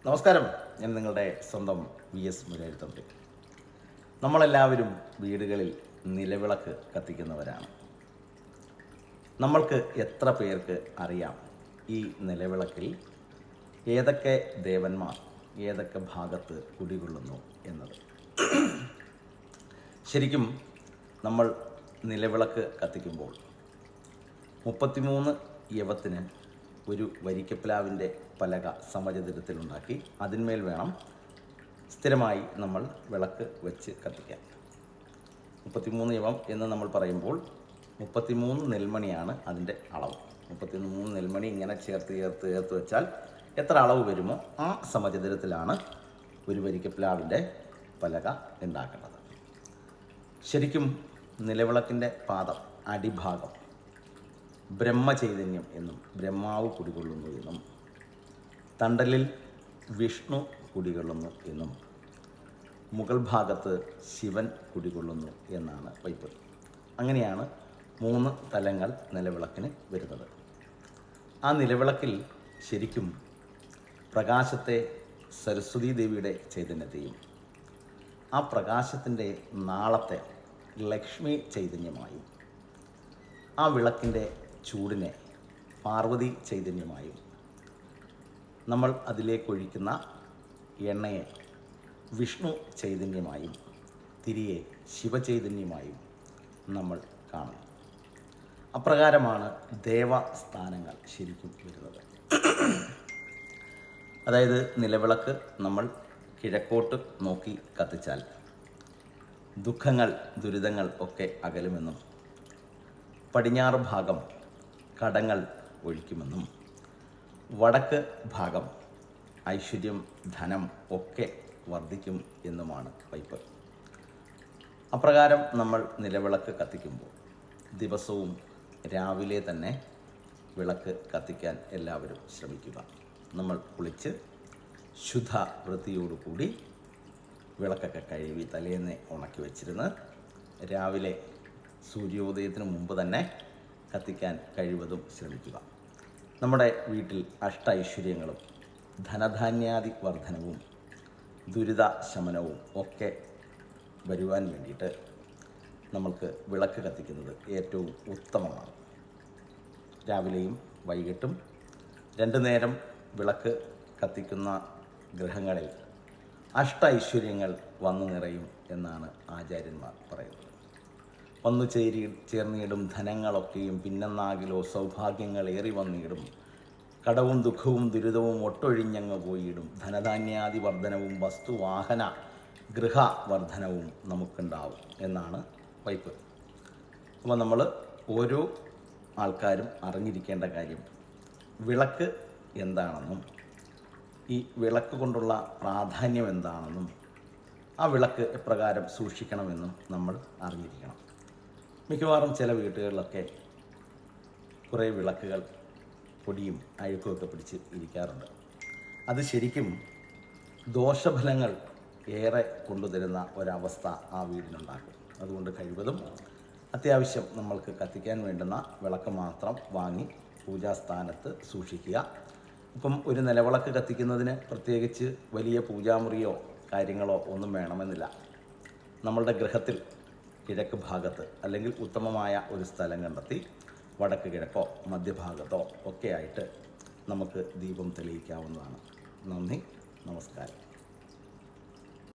നമസ്കാരം, ഞാൻ നിങ്ങളുടെ സ്വന്തം VS മുരളിത്തമ്പി. നമ്മളെല്ലാവരും വീടുകളിൽ നിലവിളക്ക് കത്തിക്കുന്നവരാണ്. നമ്മൾക്ക് എത്ര പേർക്ക് അറിയാം ഈ നിലവിളക്കിൽ ഏതൊക്കെ ദേവന്മാർ ഏതൊക്കെ ഭാഗത്ത് കുടികൊള്ളുന്നു എന്നത്? ശരിക്കും നമ്മൾ നിലവിളക്ക് കത്തിക്കുമ്പോൾ 33 യവത്തിന് ഒരു വരിക്കപ്ലാവിൻ്റെ പലക സമചതുരത്തിലുണ്ടാക്കി അതിന്മേൽ വേണം സ്ഥിരമായി നമ്മൾ വിളക്ക് വെച്ച് കത്തിക്കാൻ. 33 യവം എന്ന് നമ്മൾ പറയുമ്പോൾ 33 നെൽമണിയാണ് അതിൻ്റെ അളവ്. 33 നെൽമണി ഇങ്ങനെ ചേർത്ത് വെച്ചാൽ എത്ര അളവ് വരുമോ ആ സമചതുരത്തിലാണ് ഒരു വരിക്കപ്ലാവിൻ്റെ പലക ഉണ്ടാക്കേണ്ടത്. ശരിക്കും നിലവിളക്കിൻ്റെ പാദം അടിഭാഗം ബ്രഹ്മചൈതന്യം എന്നും ബ്രഹ്മാവ് കുടികൊള്ളുന്നു എന്നും തണ്ടലിൽ വിഷ്ണു കുടികൊള്ളുന്നു എന്നും മുകൾ ഭാഗത്ത് ശിവൻ കുടികൊള്ളുന്നു എന്നാണ് വൈപ്പ്. അങ്ങനെയാണ് 3 തലങ്ങൾ നിലവിളക്കിന് വരുന്നത്. ആ നിലവിളക്കിൽ ശരിക്കും പ്രകാശത്തെ സരസ്വതീ ദേവിയുടെ ചൈതന്യത്തെയും ആ പ്രകാശത്തിൻ്റെ നാളത്തെ ലക്ഷ്മി ചൈതന്യമായും ആ വിളക്കിൻ്റെ ചൂടിനെ പാർവതി ചൈതന്യമായും നമ്മൾ അതിലേക്കൊഴിക്കുന്ന എണ്ണയെ വിഷ്ണു ചൈതന്യമായും തിരിയെ ശിവചൈതന്യമായും നമ്മൾ കാണുന്നു. അപ്രകാരമാണ് ദേവസ്ഥാനങ്ങൾ ശരിക്കും വരുന്നത്. അതായത് നിലവിളക്ക് നമ്മൾ കിഴക്കോട്ട് നോക്കി കത്തിച്ചാൽ ദുഃഖങ്ങൾ ദുരിതങ്ങൾ ഒക്കെ അകലുമെന്നും പടിഞ്ഞാറ് ഭാഗം കടങ്ങൾ ഒഴിക്കുമെന്നും വടക്ക് ഭാഗം ഐശ്വര്യം ധനം ഒക്കെ വർദ്ധിക്കും എന്നുമാണ് വൈപ്പ്. അപ്രകാരം നമ്മൾ നിലവിളക്ക് കത്തിക്കുമ്പോൾ ദിവസവും രാവിലെ തന്നെ വിളക്ക് കത്തിക്കാൻ എല്ലാവരും ശ്രമിക്കുക. നമ്മൾ കുളിച്ച് ശുദ്ധ വൃത്തിയോടുകൂടി വിളക്കൊക്കെ കഴുകി തലേന്ന് ഉണക്കി വെച്ചിരുന്ന് രാവിലെ സൂര്യോദയത്തിന് മുമ്പ് തന്നെ കത്തിക്കാൻ കഴിവതും ശ്രമിക്കുക. നമ്മുടെ വീട്ടിൽ ഐശ്വര്യങ്ങളും ധനധാന്യാദി വർധനവും ദുരിത ശമനവും ഒക്കെ വരുവാൻ വേണ്ടിയിട്ട് നമ്മൾക്ക് വിളക്ക് കത്തിക്കുന്നത് ഏറ്റവും ഉത്തമമാണ്. രാവിലെയും വൈകിട്ടും 2 നേരം വിളക്ക് കത്തിക്കുന്ന ഗൃഹങ്ങളിൽ ഐശ്വര്യങ്ങൾ വന്നു നിറയും എന്നാണ് ആചാര്യന്മാർ പറയുന്നത്. വന്നു ചേർന്നിടും ധനങ്ങളൊക്കെയും പിന്നെന്നാകിലോ സൗഭാഗ്യങ്ങൾ ഏറി വന്നിടും കടവും ദുഃഖവും ദുരിതവും ഒട്ടൊഴിഞ്ഞങ്ങ് പോയിടും ധനധാന്യാദി വർധനവും വസ്തുവാഹന ഗൃഹ വർധനവും നമുക്കുണ്ടാവും എന്നാണ് വൈപ്പ്. അപ്പോൾ നമ്മൾ ഓരോ ആൾക്കാരും അറിഞ്ഞിരിക്കേണ്ട കാര്യം വിളക്ക് എന്താണെന്നും ഈ വിളക്ക് കൊണ്ടുള്ള പ്രാധാന്യം എന്താണെന്നും ആ വിളക്ക് എപ്രകാരം സൂക്ഷിക്കണമെന്നും നമ്മൾ അറിഞ്ഞിരിക്കണം. മിക്കവാറും ചില വീട്ടുകളിലൊക്കെ കുറേ വിളക്കുകൾ പൊടിയും അഴുക്കുമൊക്കെ പിടിച്ച് ഇരിക്കാറുണ്ട്. അത് ശരിക്കും ദോഷഫലങ്ങൾ ഏറെ കൊണ്ടുതരുന്ന ഒരവസ്ഥ ആ വീടിനുണ്ടാക്കും. അതുകൊണ്ട് കഴിവതും അത്യാവശ്യം നമ്മൾക്ക് കത്തിക്കാൻ വേണ്ടുന്ന വിളക്ക് മാത്രം വാങ്ങി പൂജാസ്ഥാനത്ത് സൂക്ഷിക്കുക. ഇപ്പം ഒരു നിലവിളക്ക് കത്തിക്കുന്നതിന് പ്രത്യേകിച്ച് വലിയ പൂജാമുറിയോ കാര്യങ്ങളോ ഒന്നും വേണമെന്നില്ല. നമ്മളുടെ ഗൃഹത്തിൽ കിഴക്ക് ഭാഗത്ത് അല്ലെങ്കിൽ ഉത്തമമായ ഒരു സ്ഥലം കണ്ടെത്തി വടക്ക് കിഴക്കോ മധ്യഭാഗത്തോ ഒക്കെ ആയിട്ട് നമുക്ക് ദീപം തെളിയിക്കാവുന്നതാണ്. നന്ദി, നമസ്കാരം.